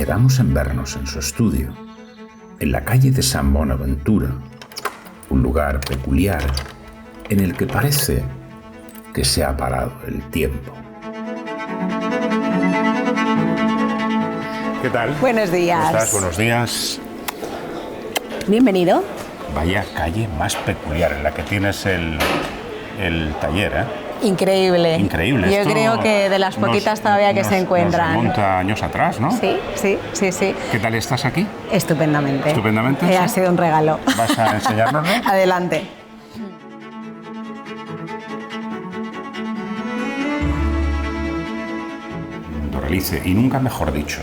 quedamos en vernos en su estudio, en la calle de San Bonaventura, un lugar peculiar en el que parece que se ha parado el tiempo. ¿Qué tal? Buenos días. ¿Cómo estás? Buenos días. Bienvenido. Vaya calle más peculiar en la que tienes el taller, ¿eh? Increíble. Increíble. Yo Esto creo que de las poquitas todavía que se encuentran. Nos remonta años atrás, ¿no? Sí. ¿Qué tal estás aquí? Estupendamente. ¿Estupendamente? Ha sido un regalo. ¿Vas a enseñárnoslo? Adelante. Doralice, y nunca mejor dicho,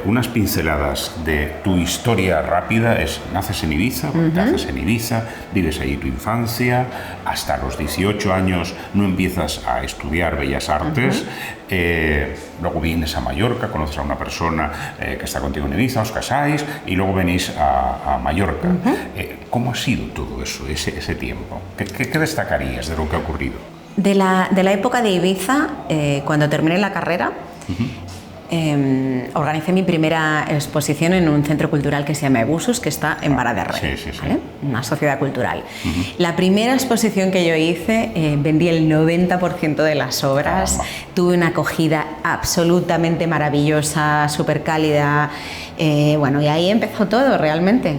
unas pinceladas de tu historia rápida es: naces en Ibiza, te haces en Ibiza, vives ahí tu infancia, hasta los 18 años no empiezas a estudiar Bellas Artes, luego vienes a Mallorca, conoces a una persona que está contigo en Ibiza, os casáis y luego venís a Mallorca. ¿Cómo ha sido todo eso, ese tiempo? ¿Qué destacarías de lo que ha ocurrido? De la época de Ibiza, cuando terminé la carrera, organicé mi primera exposición en un centro cultural que se llama Ebusus, que está en Vara de Rey, ¿vale? Una sociedad cultural. La primera exposición que yo hice, vendí el 90% de las obras, tuve una acogida absolutamente maravillosa, súper cálida, bueno, y ahí empezó todo realmente.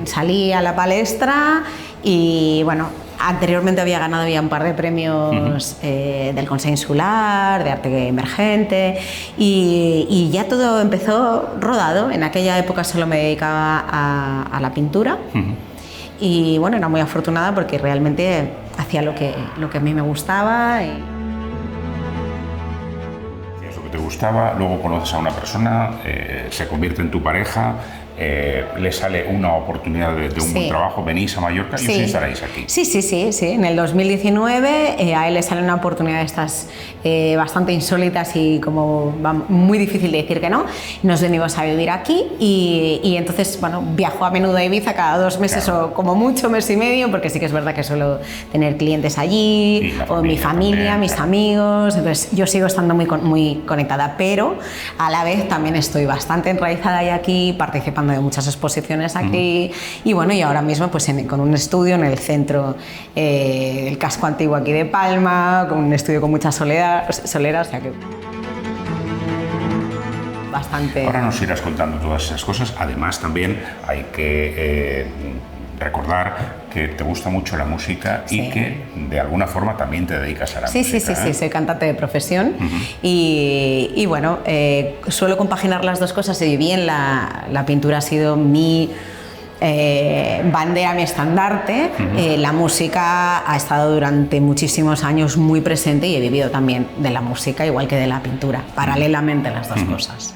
Salí a la palestra y bueno, anteriormente había ganado ya un par de premios del Consell Insular, de arte emergente, y ya todo empezó rodado. En aquella época solo me dedicaba a la pintura y bueno, era muy afortunada porque realmente hacía lo que a mí me gustaba. Hacías lo que te gustaba, luego conoces a una persona, se convierte en tu pareja. Le sale una oportunidad de un buen trabajo, venís a Mallorca y os instaláis aquí. Sí. En el 2019 a él le sale una oportunidad de estas bastante insólitas y como muy difícil de decir que no. Nos venimos a vivir aquí y entonces, bueno, viajo a menudo a Ibiza cada 2 meses o como mucho mes y medio, porque sí que es verdad que suelo tener clientes allí, o mi familia, mis amigos. Entonces yo sigo estando muy conectada, pero a la vez también estoy bastante enraizada ahí aquí, participando de muchas exposiciones aquí y bueno, y ahora mismo pues con un estudio en el centro, el casco antiguo aquí de Palma, con un estudio con mucha solera, o sea que bastante. Ahora nos irás contando todas esas cosas. Además también hay que recordar que te gusta mucho la música y que de alguna forma también te dedicas a la música. Sí, soy cantante de profesión y bueno, suelo compaginar las dos cosas y bien la pintura ha sido mi bandera, mi estandarte. La música ha estado durante muchísimos años muy presente y he vivido también de la música igual que de la pintura, paralelamente las dos cosas.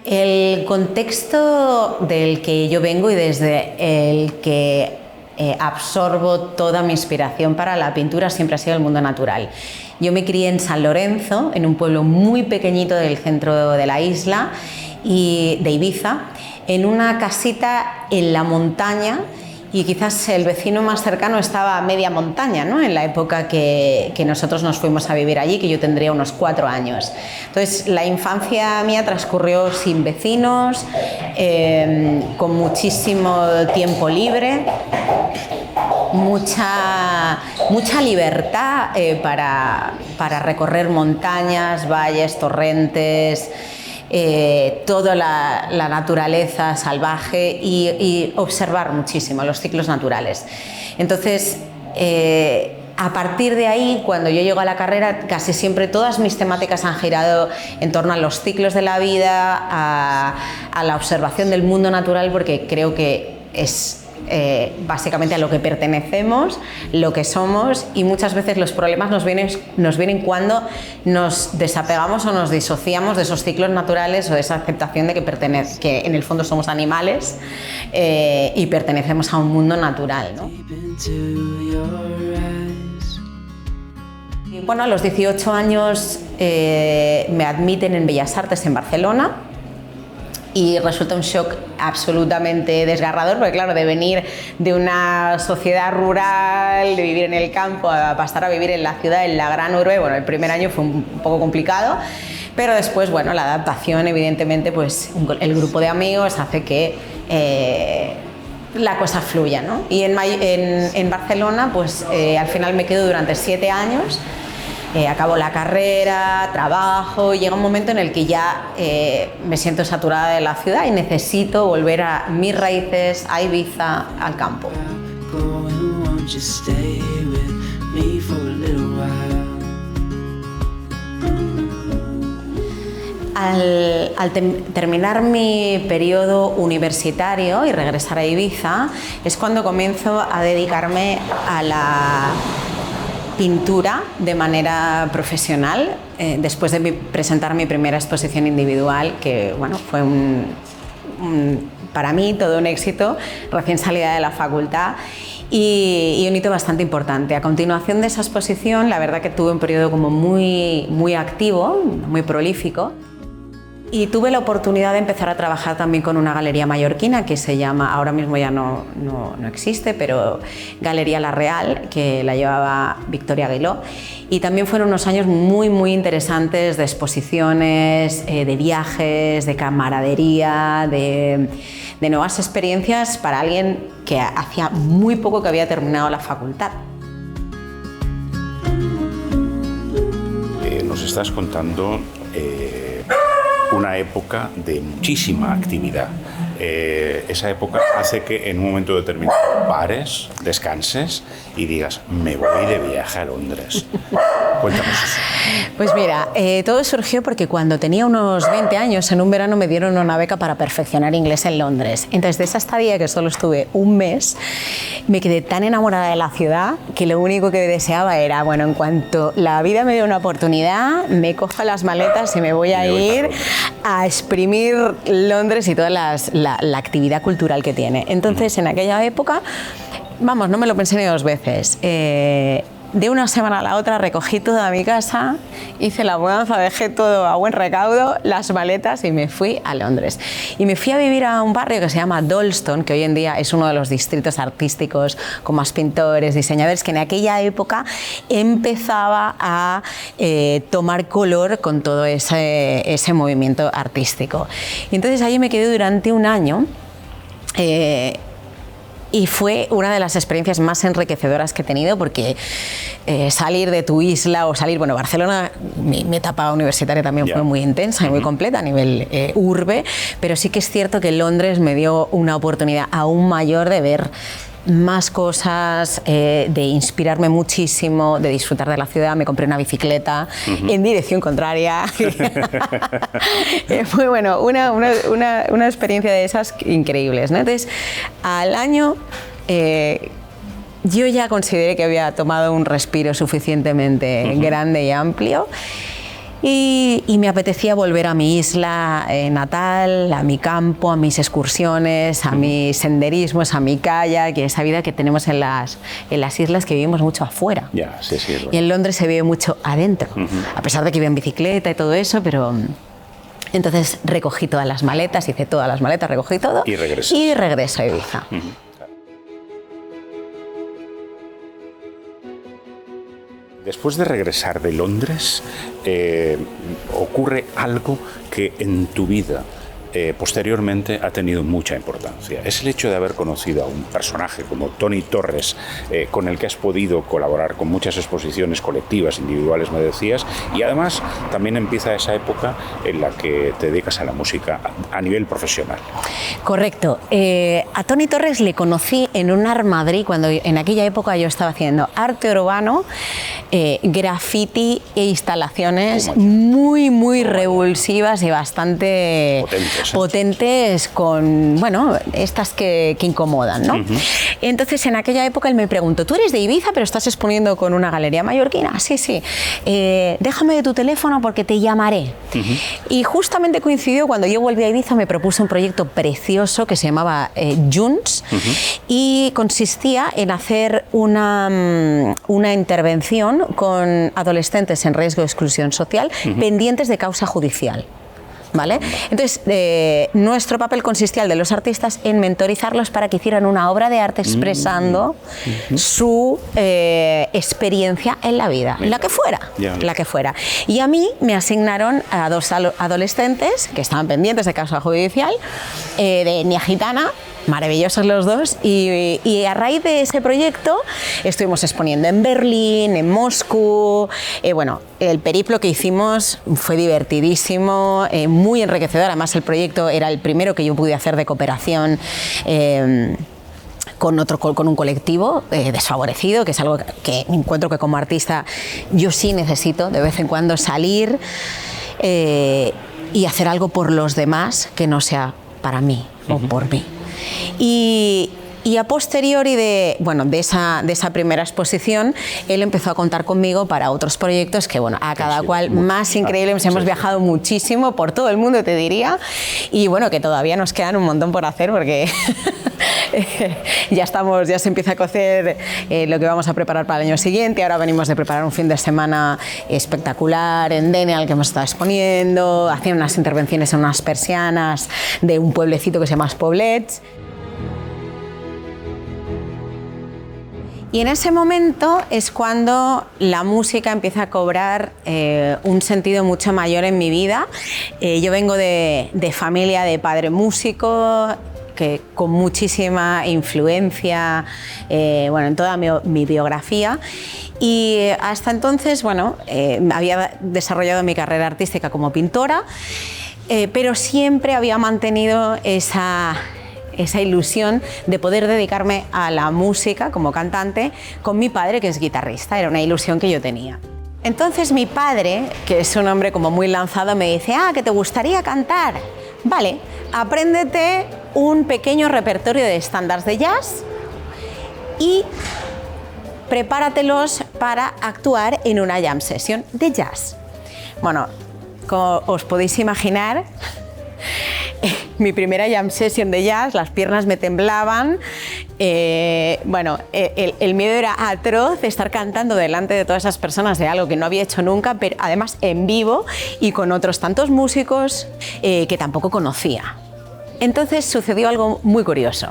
El contexto del que yo vengo y desde el que absorbo toda mi inspiración para la pintura siempre ha sido el mundo natural. Yo me crié en San Lorenzo, en un pueblo muy pequeñito del centro de la isla y de Ibiza, en una casita en la montaña, y quizás el vecino más cercano estaba a media montaña, ¿no? En la época que nosotros nos fuimos a vivir allí, que yo tendría unos 4 años. Entonces la infancia mía transcurrió sin vecinos, con muchísimo tiempo libre, mucha libertad para recorrer montañas, valles, torrentes, toda la naturaleza salvaje y observar muchísimo los ciclos naturales. Entonces, a partir de ahí, cuando yo llego a la carrera, casi siempre todas mis temáticas han girado en torno a los ciclos de la vida, a la observación del mundo natural, porque creo que es básicamente a lo que pertenecemos, lo que somos, y muchas veces los problemas nos vienen cuando nos desapegamos o nos disociamos de esos ciclos naturales o de esa aceptación de que en el fondo somos animales y pertenecemos a un mundo natural, ¿no? Y bueno, a los 18 años me admiten en Bellas Artes en Barcelona. Y resulta un shock absolutamente desgarrador, porque claro, de venir de una sociedad rural, de vivir en el campo, a pasar a vivir en la ciudad, en la gran urbe, bueno, el primer año fue un poco complicado, Pero después, bueno, la adaptación, evidentemente, pues el grupo de amigos hace que la cosa fluya, ¿no? Y en Barcelona, pues al final me quedo durante 7 años, acabo la carrera, trabajo, y llega un momento en el que ya me siento saturada de la ciudad y necesito volver a mis raíces, a Ibiza, al campo. Al terminar mi periodo universitario y regresar a Ibiza es cuando comienzo a dedicarme a la pintura de manera profesional, después de presentar mi primera exposición individual, que bueno, fue para mí todo un éxito, recién salida de la facultad. Y un hito bastante importante. A continuación de esa exposición, la verdad que tuve un periodo como muy activo, muy prolífico, y tuve la oportunidad de empezar a trabajar también con una galería mallorquina que se llama, ahora mismo ya no existe, pero Galería La Real, que la llevaba Victoria Aguiló, y también fueron unos años muy interesantes de exposiciones, de viajes, de camaradería, de nuevas experiencias para alguien que hacía muy poco que había terminado la facultad. Nos estás contando una época de muchísima actividad. Esa época hace que en un momento determinado pares, descanses y digas, me voy de viaje a Londres. Cuéntanos eso. Pues mira, todo surgió porque cuando tenía unos 20 años, en un verano me dieron una beca para perfeccionar inglés en Londres. Entonces, de esa estadía, que solo estuve un mes, me quedé tan enamorada de la ciudad que lo único que deseaba era, bueno, en cuanto la vida me dé una oportunidad, me cojo las maletas y me voy a ir a exprimir Londres y toda la actividad cultural que tiene. Entonces, en aquella época, vamos, no me lo pensé ni 2 veces. De una semana a la otra recogí toda mi casa, hice la mudanza, dejé todo a buen recaudo, las maletas, y me fui a Londres. Y me fui a vivir a un barrio que se llama Dalston, que hoy en día es uno de los distritos artísticos con más pintores, diseñadores, que en aquella época empezaba a tomar color con todo ese movimiento artístico. Y entonces allí me quedé durante un año. Y fue una de las experiencias más enriquecedoras que he tenido, porque salir de tu isla o salir, bueno, Barcelona, mi etapa universitaria también fue muy intensa y muy completa a nivel urbe, pero sí que es cierto que Londres me dio una oportunidad aún mayor de ver más cosas, de inspirarme muchísimo, de disfrutar de la ciudad. Me compré una bicicleta en dirección contraria. Fue bueno, una experiencia de esas increíbles, ¿no? Entonces, al año yo ya consideré que había tomado un respiro suficientemente grande y amplio. Y me apetecía volver a mi isla natal, a mi campo, a mis excursiones, a mis senderismos, a mi kayak, y esa vida que tenemos en las islas, que vivimos mucho afuera. Ya, sí, es y en Londres se vive mucho adentro, a pesar de que iba en bicicleta y todo eso, pero... Entonces recogí todas las maletas, hice todas las maletas, recogí todo y regreso a Ibiza. Después de regresar de Londres, ocurre algo que en tu vida posteriormente ha tenido mucha importancia. Es el hecho de haber conocido a un personaje como Toni Torres, con el que has podido colaborar con muchas exposiciones colectivas, individuales, me decías, y además también empieza esa época en la que te dedicas a la música a nivel profesional. Correcto. A Toni Torres le conocí en un Art Madrid, cuando en aquella época yo estaba haciendo arte urbano, graffiti e instalaciones muy revulsivas y bastante potentes, con, bueno, estas que incomodan, ¿no? Entonces, en aquella época él me preguntó, ¿tú eres de Ibiza pero estás exponiendo con una galería mallorquina? Sí. Déjame de tu teléfono porque te llamaré. Y justamente coincidió cuando yo volví a Ibiza, me propuso un proyecto precioso que se llamaba Junts, y consistía en hacer una intervención con adolescentes en riesgo de exclusión social pendientes de causa judicial. ¿vale? Entonces, nuestro papel consistía, el de los artistas, en mentorizarlos para que hicieran una obra de arte expresando su experiencia en la vida, la que fuera. Y a mí me asignaron a 2 adolescentes que estaban pendientes de causa judicial, de etnia gitana, maravillosos los dos, y a raíz de ese proyecto estuvimos exponiendo en Berlín, en Moscú. Bueno, el periplo que hicimos fue divertidísimo, muy enriquecedor. Además, el proyecto era el primero que yo pude hacer de cooperación con un colectivo desfavorecido, que es algo que encuentro que como artista yo sí necesito de vez en cuando salir y hacer algo por los demás que no sea para mí o por mí. Y a posteriori de esa primera exposición, él empezó a contar conmigo para otros proyectos que, bueno, a cada cual más increíbles. Hemos viajado muchísimo por todo el mundo, te diría, y bueno, que todavía nos quedan un montón por hacer porque ya se empieza a cocer lo que vamos a preparar para el año siguiente. Ahora venimos de preparar un fin de semana espectacular en Dene, al que hemos estado exponiendo, haciendo unas intervenciones en unas persianas de un pueblecito que se llama Poblets. Y en ese momento es cuando la música empieza a cobrar un sentido mucho mayor en mi vida. Yo vengo de familia de padre músico, que con muchísima influencia en toda mi biografía. Y hasta entonces, había desarrollado mi carrera artística como pintora, pero siempre había mantenido esa ilusión de poder dedicarme a la música como cantante con mi padre, que es guitarrista. Era una ilusión que yo tenía. Entonces mi padre, que es un hombre como muy lanzado, me dice: ¿que te gustaría cantar? Vale, apréndete un pequeño repertorio de estándares de jazz y prepáratelos para actuar en una jam session de jazz. Bueno, como os podéis imaginar, mi primera jam session de jazz, las piernas me temblaban, el miedo era atroz de estar cantando delante de todas esas personas de algo que no había hecho nunca, pero además en vivo y con otros tantos músicos que tampoco conocía. Entonces sucedió algo muy curioso.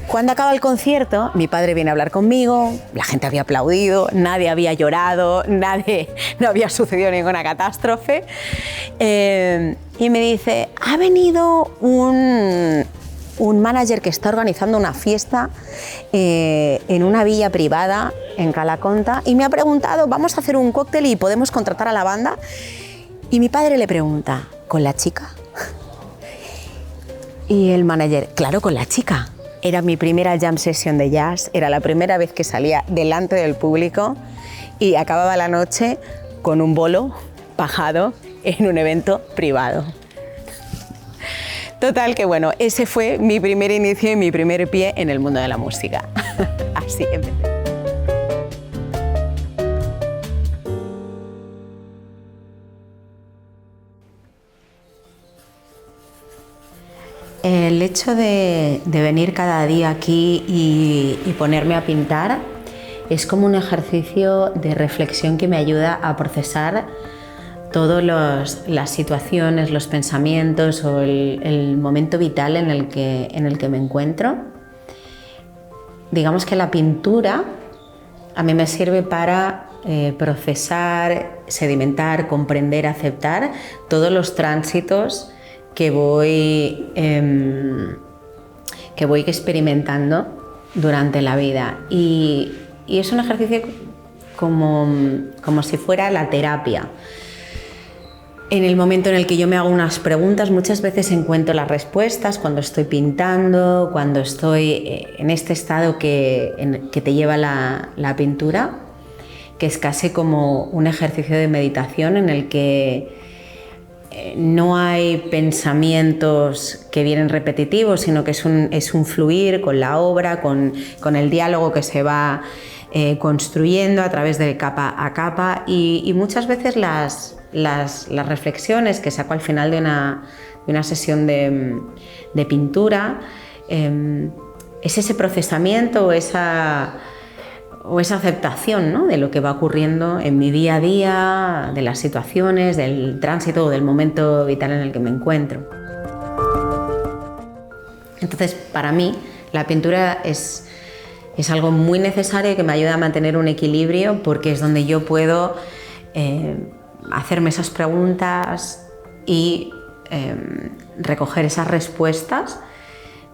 Cuando acaba el concierto, mi padre viene a hablar conmigo, la gente había aplaudido, nadie había llorado, no había sucedido ninguna catástrofe, y me dice: ha venido un manager que está organizando una fiesta en una villa privada en Calaconta y me ha preguntado, vamos a hacer un cóctel y podemos contratar a la banda. Y mi padre le pregunta: ¿con la chica? Y el manager: claro, con la chica. Era mi primera jam session de jazz, era la primera vez que salía delante del público y acababa la noche con un bolo pagado en un evento privado. Total que ese fue mi primer inicio y mi primer pie en el mundo de la música. Así empecé. El hecho de venir cada día aquí y ponerme a pintar es como un ejercicio de reflexión que me ayuda a procesar todas las situaciones, los pensamientos o el momento vital en el que me encuentro. Digamos que la pintura a mí me sirve para procesar, sedimentar, comprender, aceptar todos los tránsitos que voy experimentando durante la vida. Y es un ejercicio como si fuera la terapia. En el momento en el que yo me hago unas preguntas, muchas veces encuentro las respuestas cuando estoy pintando, cuando estoy en este estado que te lleva la pintura, que es casi como un ejercicio de meditación en el que no hay pensamientos que vienen repetitivos, sino que es un fluir con la obra, con el diálogo que se va construyendo a través de capa a capa, y muchas veces las reflexiones que saco al final de una sesión de pintura es ese procesamiento, o esa aceptación, ¿no?, de lo que va ocurriendo en mi día a día, de las situaciones, del tránsito o del momento vital en el que me encuentro. Entonces, para mí, la pintura es algo muy necesario que me ayuda a mantener un equilibrio, porque es donde yo puedo hacerme esas preguntas y recoger esas respuestas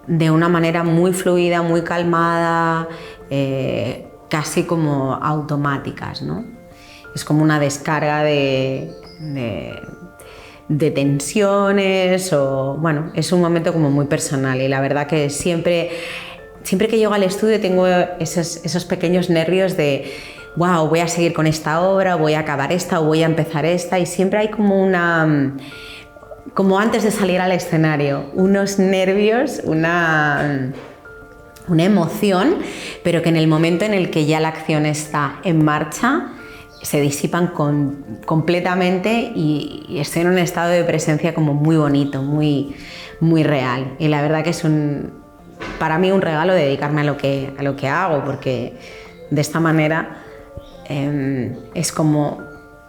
de una manera muy fluida, muy calmada, casi como automáticas, ¿no? Es como una descarga de tensiones, o bueno, es un momento como muy personal, y la verdad que siempre que llego al estudio tengo esos pequeños nervios de wow, voy a seguir con esta obra, voy a acabar esta o voy a empezar esta, y siempre hay como como antes de salir al escenario, unos nervios, una emoción, pero que en el momento en el que ya la acción está en marcha se disipan completamente, y estoy en un estado de presencia como muy bonito, muy, muy real. Y la verdad que es para mí un regalo dedicarme a lo que hago, porque de esta manera es como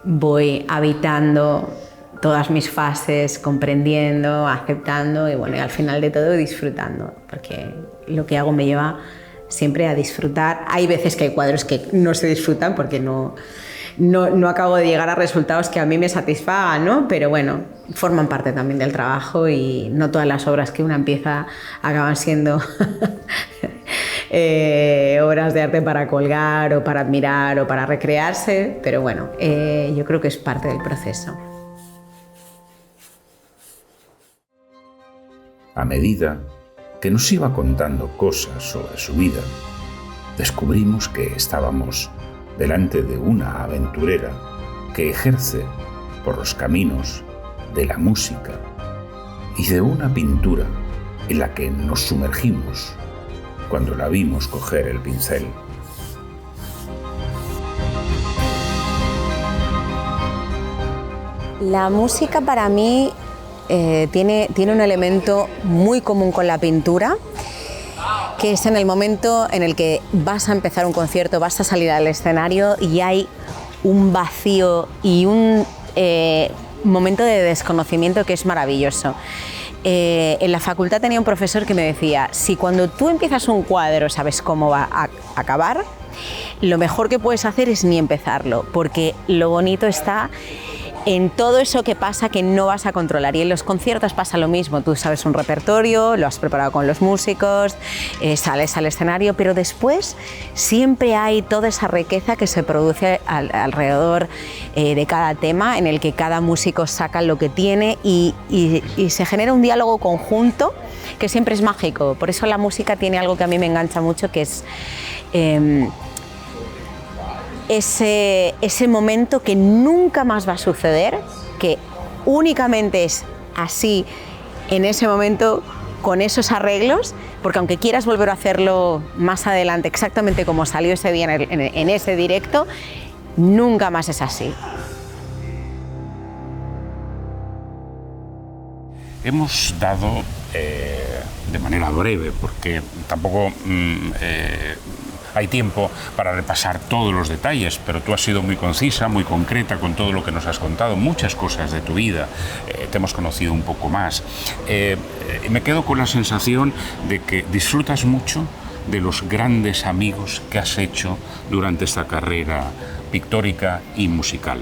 voy habitando todas mis fases, comprendiendo, aceptando y bueno, y al final de todo disfrutando, porque lo que hago me lleva siempre a disfrutar. Hay veces que hay cuadros que no se disfrutan porque no acabo de llegar a resultados que a mí me satisfagan, ¿no? Pero bueno, forman parte también del trabajo, y no todas las obras que una empieza acaban siendo obras de arte para colgar o para admirar o para recrearse, pero bueno, yo creo que es parte del proceso. A medida que nos iba contando cosas sobre su vida, descubrimos que estábamos delante de una aventurera que ejerce por los caminos de la música y de una pintura en la que nos sumergimos cuando la vimos coger el pincel. La música para mí tiene un elemento muy común con la pintura, que es en el momento en el que vas a empezar un concierto, vas a salir al escenario y hay un vacío y un momento de desconocimiento que es maravilloso. En la facultad tenía un profesor que me decía, si cuando tú empiezas un cuadro sabes cómo va a acabar, lo mejor que puedes hacer es ni empezarlo, porque lo bonito está en todo eso que pasa que no vas a controlar. Y en los conciertos pasa lo mismo, tú sabes un repertorio, lo has preparado con los músicos, sales al escenario, pero después siempre hay toda esa riqueza que se produce alrededor de cada tema, en el que cada músico saca lo que tiene y se genera un diálogo conjunto que siempre es mágico. Por eso la música tiene algo que a mí me engancha mucho, que es ese momento que nunca más va a suceder, que únicamente es así en ese momento, con esos arreglos, porque aunque quieras volver a hacerlo más adelante exactamente como salió ese día en ese directo, nunca más es así. Hemos dado, de manera breve, porque tampoco hay tiempo para repasar todos los detalles, pero tú has sido muy concisa, muy concreta con todo lo que nos has contado, muchas cosas de tu vida, te hemos conocido un poco más. Me quedo con la sensación de que disfrutas mucho de los grandes amigos que has hecho durante esta carrera pictórica y musical.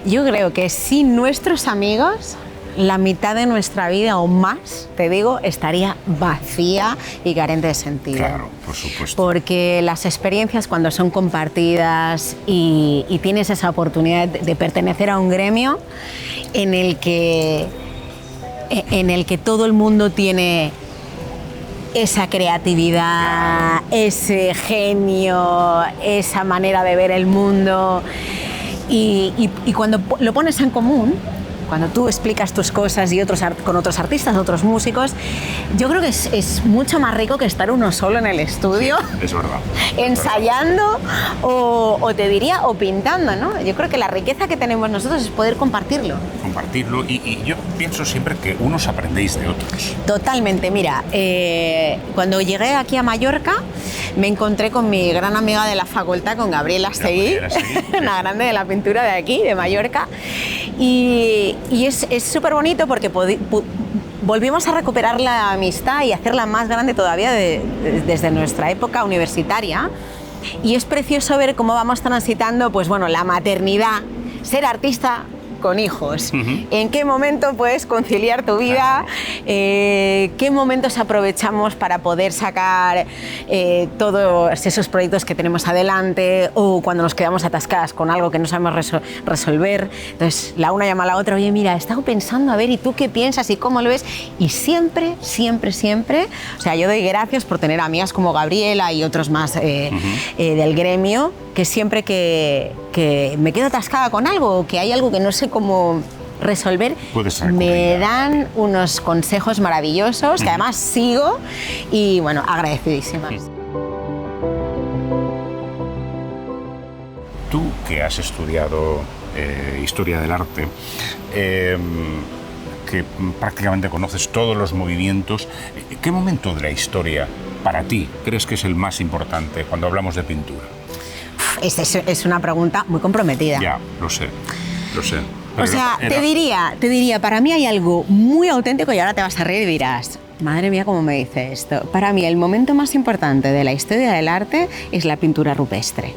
Yo creo que sin nuestros amigos, la mitad de nuestra vida o más, te digo, estaría vacía y carente de sentido. Claro, por supuesto. Porque las experiencias, cuando son compartidas y tienes esa oportunidad de pertenecer a un gremio en el que todo el mundo tiene esa creatividad, ese genio, esa manera de ver el mundo, y cuando lo pones en común, cuando tú explicas tus cosas y con otros artistas, otros músicos, yo creo que es mucho más rico que estar uno solo en el estudio. Es verdad. Ensayando o te diría, o pintando, ¿no? Yo creo que la riqueza que tenemos nosotros es poder compartirlo. Compartirlo y yo pienso siempre que unos aprendéis de otros. Totalmente, mira, cuando llegué aquí a Mallorca me encontré con mi gran amiga de la facultad, con Gabriela Seguí, una grande de la pintura de aquí, de Mallorca, y es súper bonito porque volvimos a recuperar la amistad y hacerla más grande todavía desde nuestra época universitaria, y es precioso ver cómo vamos transitando, pues bueno, la maternidad, ser artista con hijos. ¿En qué momento puedes conciliar tu vida? ¿Qué momentos aprovechamos para poder sacar todos esos proyectos que tenemos adelante, o cuando nos quedamos atascadas con algo que no sabemos resolver? Entonces la una llama a la otra, oye, mira, he estado pensando, a ver, ¿y tú qué piensas y cómo lo ves? Y siempre, o sea, yo doy gracias por tener amigas como Gabriela y otros más del gremio, que siempre que me quedo atascada con algo, o que hay algo que no sé cómo resolver, me dan unos consejos maravillosos, que además sigo, y bueno, agradecidísimas. Tú, que has estudiado historia del arte, que prácticamente conoces todos los movimientos, ¿qué momento de la historia para ti crees que es el más importante cuando hablamos de pintura? Es una pregunta muy comprometida. Ya, lo sé. O sea, te diría, para mí hay algo muy auténtico, y ahora te vas a reír y dirás, madre mía, ¿cómo me dice esto? Para mí el momento más importante de la historia del arte es la pintura rupestre.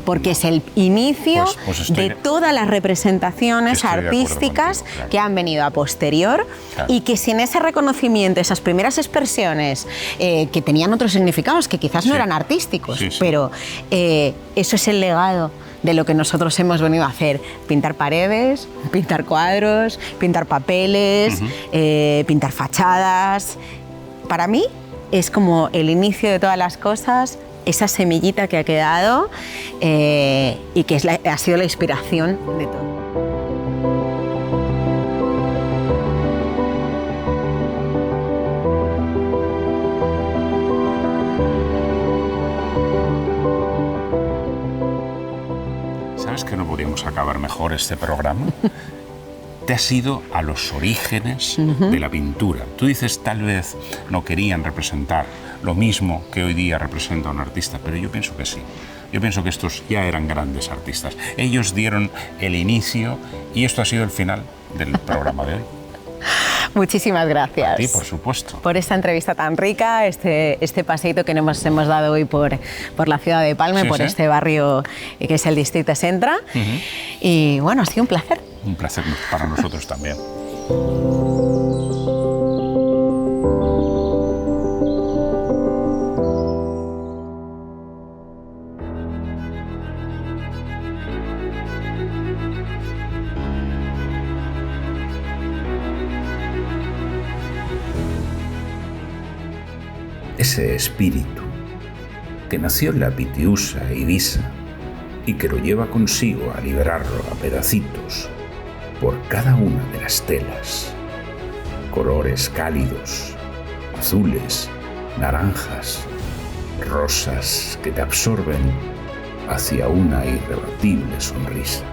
Porque es el inicio de todas las representaciones artísticas contigo, que han venido a posterior, y que sin ese reconocimiento, esas primeras expresiones que tenían otros significados, que quizás no eran artísticos, pero eso es el legado de lo que nosotros hemos venido a hacer: pintar paredes, pintar cuadros, pintar papeles, pintar fachadas. Para mí es como el inicio de todas las cosas, esa semillita que ha quedado y que ha sido la inspiración de todo. ¿Sabes que no podríamos acabar mejor este programa? Te has ido a los orígenes de la pintura. Tú dices, tal vez no querían representar lo mismo que hoy día representa un artista, pero yo pienso que sí. Yo pienso que estos ya eran grandes artistas. Ellos dieron el inicio y esto ha sido el final del programa de hoy. Muchísimas gracias. A ti, por supuesto. Por esta entrevista tan rica, este paseíto que nos hemos dado hoy por la ciudad de Palma, por este barrio que es el Distrito Centra. Y bueno, ha sido un placer. Un placer para nosotros también. Ese espíritu que nació en la Pitiusa e Ibiza y que lo lleva consigo a liberarlo a pedacitos por cada una de las telas. Colores cálidos, azules, naranjas, rosas que te absorben hacia una irrebatible sonrisa.